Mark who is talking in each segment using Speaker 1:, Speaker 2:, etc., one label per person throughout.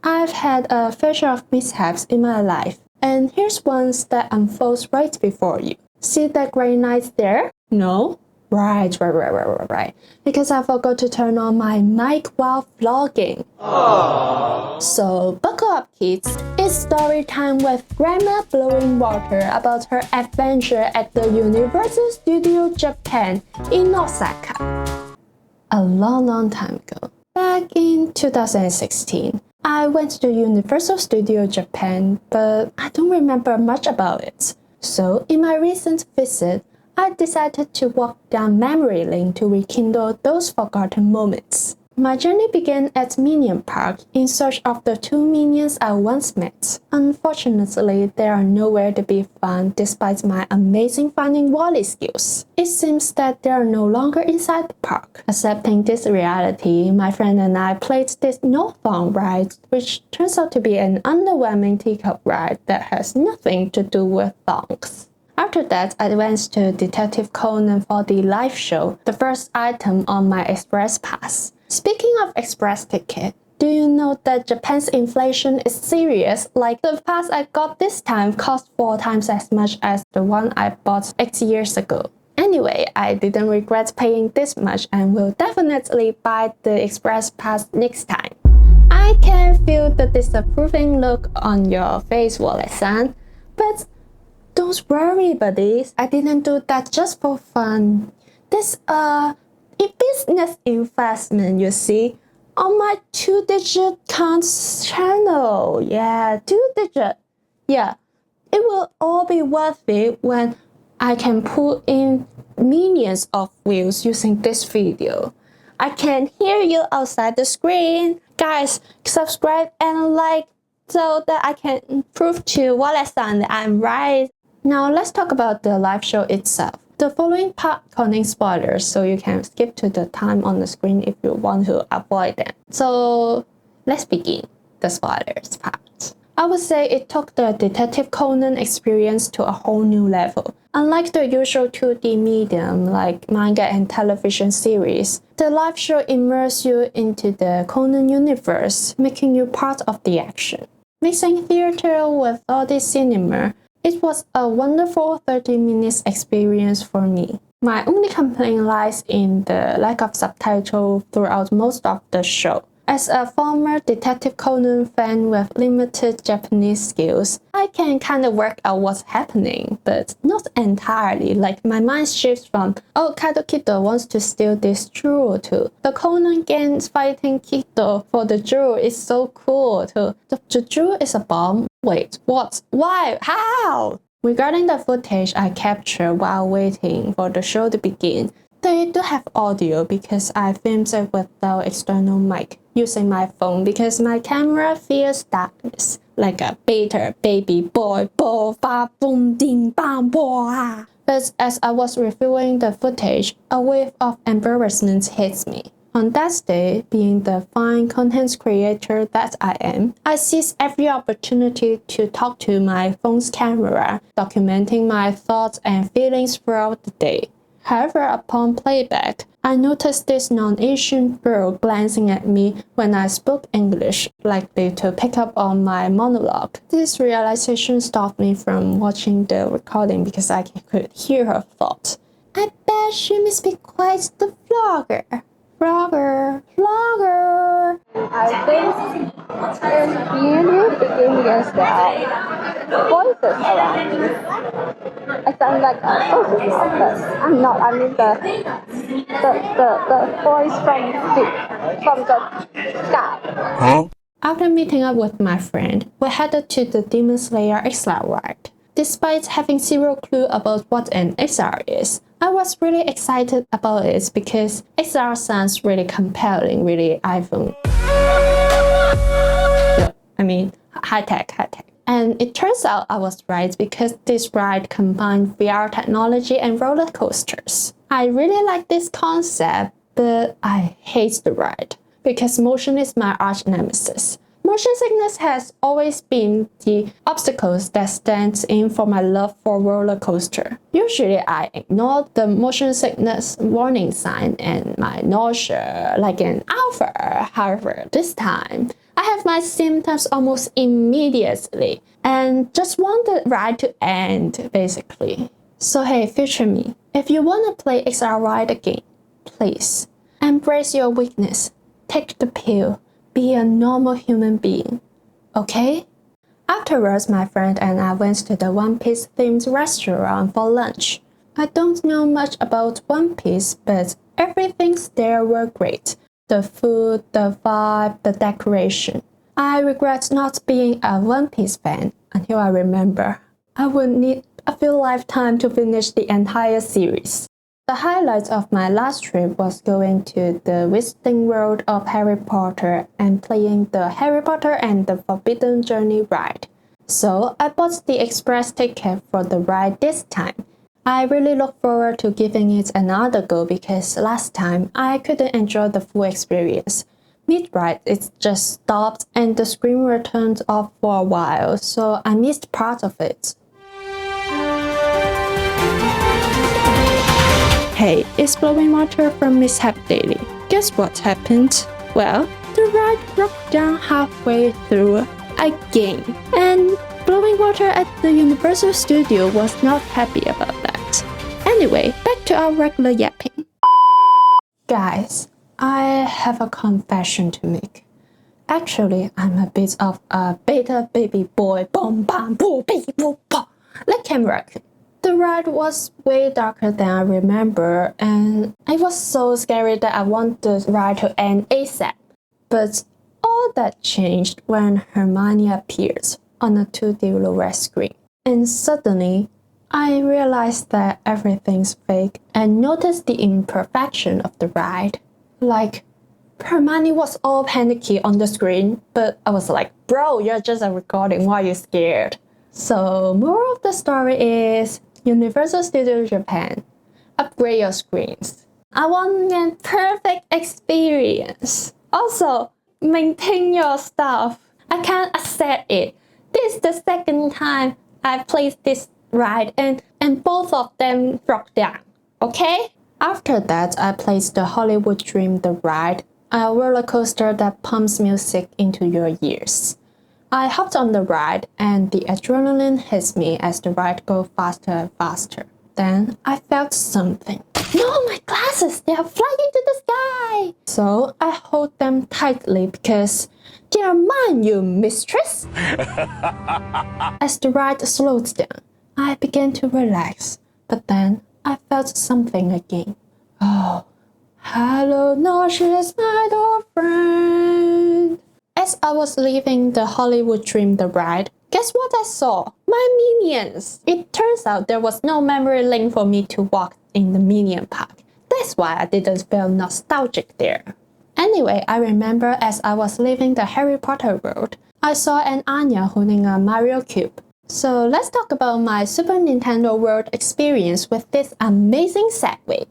Speaker 1: I've had a fair share of mishaps in my life, and here's one that unfolds right before you. See that gray light there? No? Right. Because I forgot to turn on my mic while vlogging. Aww. So buckle up, kids. It's story time with Grandma Blowing Water about her adventure at the Universal Studio Japan in Osaka. A long time ago, back in 2016, I went to Universal Studio Japan, but I don't remember much about it. So in my recent visit, I decided to walk down memory lane to rekindle those forgotten moments. My journey began at Minion Park in search of the two minions I once met. Unfortunately, they are nowhere to be found despite my amazing finding Wally skills. It seems that they are no longer inside the park. Accepting this reality, my friend and I played this no-thong ride, which turns out to be an underwhelming teacup ride that has nothing to do with thongs. After that, I went to Detective Conan for the live show, the first item on my express pass. Speaking of express ticket, do you know that Japan's inflation is serious? Like, the pass I got this time cost 4 times as much as the one I bought 8 years ago. Anyway, I didn't regret paying this much and will definitely buy the express pass next time. I can feel the disapproving look on your face, Wallace-san, but don't worry, buddies. I didn't do that just for fun. This a business investment, you see, on my 2-digit counts channel. Yeah, 2-digit. Yeah, it will all be worth it when I can pull in millions of views using this video. I can hear you outside the screen. Guys, subscribe and like so that I can prove to Wallace-san that I'm right. Now let's talk about the live show itself. The following part contains spoilers, so you can skip to the time on the screen if you want to avoid them. So let's begin the spoilers part. I would say it took the Detective Conan experience to a whole new level. Unlike the usual 2D medium like manga and television series, the live show immerses you into the Conan universe, making you part of the action. Mixing theater with all this cinema, it was a wonderful 30 minutes experience for me. My only complaint lies in the lack of subtitles throughout most of the show. As a former Detective Conan fan with limited Japanese skills, I can kind of work out what's happening, but not entirely. Like, my mind shifts from, oh, Kato Kido wants to steal this jewel, to the Conan gangs fighting Kido for the jewel is so cool, to the jewel is a bomb. Wait, what? Why? How? Regarding the footage I captured while waiting for the show to begin, they do have audio because I filmed it without external mic using my phone because my camera fears darkness like a beta baby boy ba boom ding bam boy. But as I was reviewing the footage, a wave of embarrassment hits me. On that day, being the fine content creator that I am, I seized every opportunity to talk to my phone's camera, documenting my thoughts and feelings throughout the day. However, upon playback, I noticed this non-Asian girl glancing at me when I spoke English, likely to pick up on my monologue. This realization stopped me from watching the recording because I could hear her thought. I bet she must be quite the vlogger. Vlogger.
Speaker 2: I think there's really begin against the voices around me. I sound like a ghost, but I'm not. I mean the voice from the sky.
Speaker 1: Huh? After meeting up with my friend, we headed to the Demon Slayer XR ride. Despite having zero clue about what an XR is, I was really excited about it because XR sounds really compelling, really iPhone. High tech. And it turns out I was right because this ride combined VR technology and roller coasters. I really like this concept, but I hate the ride because motion is my arch nemesis. Motion sickness has always been the obstacles that stands in for my love for roller coaster. Usually I ignore the motion sickness warning sign and my nausea like an alpha. However, this time I have my symptoms almost immediately and just want the ride to end, basically. So hey, future me, if you want to play XR ride again, please embrace your weakness, take the pill, be a normal human being, okay? Afterwards, my friend and I went to the One Piece themed restaurant for lunch. I don't know much about One Piece, but everything there were great. The food, the vibe, the decoration. I regret not being a One Piece fan until I remember I would need a few lifetimes to finish the entire series. The highlight of my last trip was going to the Wizarding World of Harry Potter and playing the Harry Potter and the Forbidden Journey ride. So I bought the express ticket for the ride this time. I really look forward to giving it another go because last time I couldn't enjoy the full experience. Mid-ride it just stopped and the screen were turned off for a while, so I missed part of it. Hey, it's Blowing Water from Mishap Daily. Guess what happened? Well, the ride broke down halfway through again, and Blowing Water at the Universal Studio was not happy about that. Anyway, back to our regular yapping. Guys, I have a confession to make. Actually, I'm a bit of a beta baby boy, boom bam boo baby boo ba, like Cam Raccoon. The ride was way darker than I remember, and it was so scary that I want the ride to end ASAP. But all that changed when Hermione appears on a 2D Blu-ray screen. And suddenly, I realized that everything's fake and noticed the imperfection of the ride. Like, Hermione was all panicky on the screen, but I was like, bro, you're just a recording, why are you scared? So, moral of the story is, Universal Studios Japan, upgrade your screens. I want a perfect experience. Also, maintain your stuff. I can't accept it. This is the second time I played this ride and both of them broke down. Okay? After that, I played the Hollywood Dream the ride, a roller coaster that pumps music into your ears. I hopped on the ride and the adrenaline hits me as the ride goes faster and faster. Then I felt something. No, my glasses! They are flying into the sky! So I hold them tightly because they are mine, you mistress! As the ride slowed down, I began to relax, but then I felt something again. Oh, hello, nauseous, my old friend. As I was leaving the Hollywood Dream the ride, guess what I saw? My minions! It turns out there was no memory lane for me to walk in the Minion Park. That's why I didn't feel nostalgic there. Anyway, I remember as I was leaving the Harry Potter world, I saw an Anya holding a Mario Cube. So let's talk about my Super Nintendo World experience with this amazing Segway.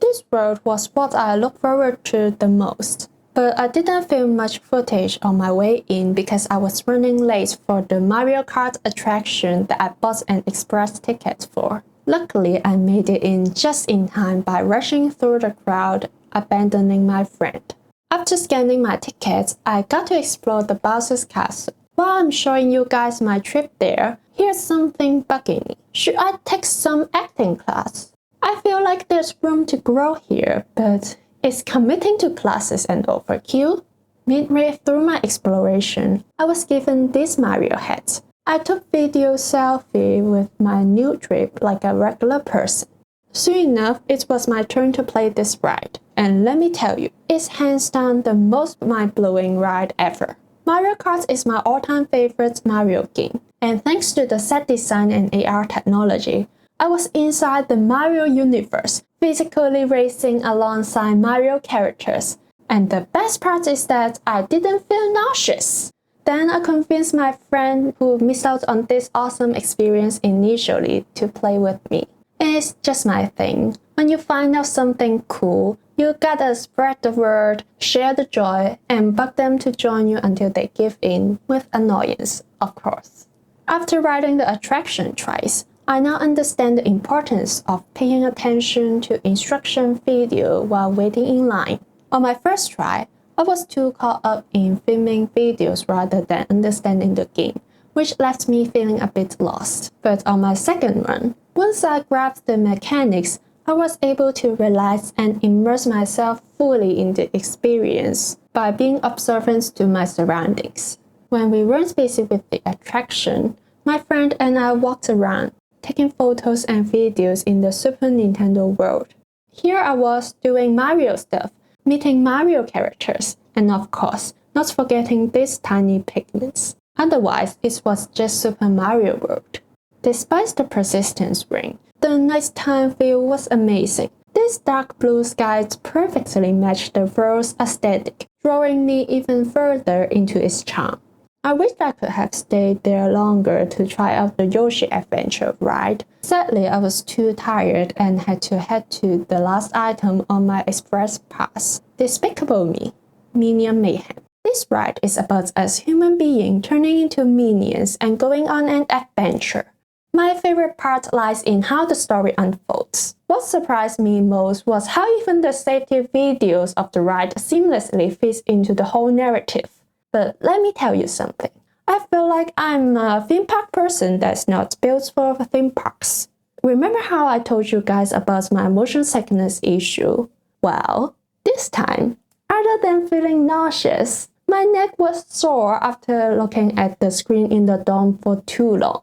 Speaker 1: This world was what I look forward to the most. But I didn't film much footage on my way in because I was running late for the Mario Kart attraction that I bought an express ticket for. Luckily, I made it in just in time by rushing through the crowd, abandoning my friend. After scanning my tickets, I got to explore the Bowser's Castle. While I'm showing you guys my trip there, here's something bugging me. Should I take some acting class? I feel like there's room to grow here, but is committing to classes an overkill? Midway through my exploration, I was given this Mario hat. I took video selfie with my new trip like a regular person. Soon enough, it was my turn to play this ride. And let me tell you, it's hands down the most mind-blowing ride ever. Mario Kart is my all-time favorite Mario game. And thanks to the set design and AR technology, I was inside the Mario universe, physically racing alongside Mario characters. And the best part is that I didn't feel nauseous. Then I convinced my friend who missed out on this awesome experience initially to play with me. It's just my thing. When you find out something cool, you gotta spread the word, share the joy, and bug them to join you until they give in, with annoyance, of course. After riding the attraction twice, I now understand the importance of paying attention to instruction video while waiting in line. On my first try, I was too caught up in filming videos rather than understanding the game, which left me feeling a bit lost. But on my second run, once I grasped the mechanics, I was able to relax and immerse myself fully in the experience by being observant to my surroundings. When we weren't busy with the attraction, my friend and I walked around, taking photos and videos in the Super Nintendo world. Here I was doing Mario stuff, meeting Mario characters, and of course, not forgetting these tiny pigments. Otherwise, it was just Super Mario World. Despite the persistent rain, the nighttime view was amazing. These dark blue skies perfectly matched the world's aesthetic, drawing me even further into its charm. I wish I could have stayed there longer to try out the Yoshi Adventure ride. Sadly, I was too tired and had to head to the last item on my express pass. Despicable Me, Minion Mayhem. This ride is about us human beings turning into minions and going on an adventure. My favorite part lies in how the story unfolds. What surprised me most was how even the safety videos of the ride seamlessly fit into the whole narrative. But let me tell you something. I feel like I'm a theme park person that's not built for theme parks. Remember how I told you guys about my motion sickness issue? Well, this time, other than feeling nauseous, my neck was sore after looking at the screen in the dome for too long.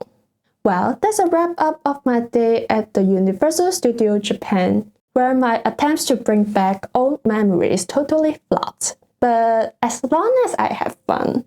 Speaker 1: Well, that's a wrap up of my day at the Universal Studio Japan, where my attempts to bring back old memories totally flopped. But as long as I have fun,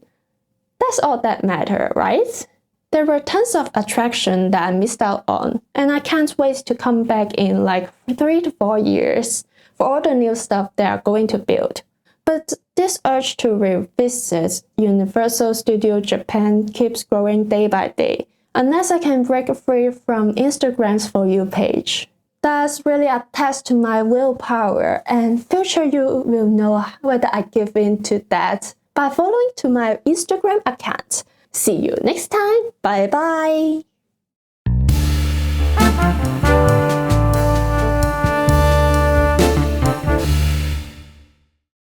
Speaker 1: that's all that matters, right? There were tons of attractions that I missed out on, and I can't wait to come back in like 3 to 4 years for all the new stuff they are going to build. But this urge to revisit Universal Studio Japan keeps growing day by day, unless I can break free from Instagram's For You page. That's really a test to my willpower, and future you will know whether I give in to that by following to my Instagram account. See you next time. Bye bye.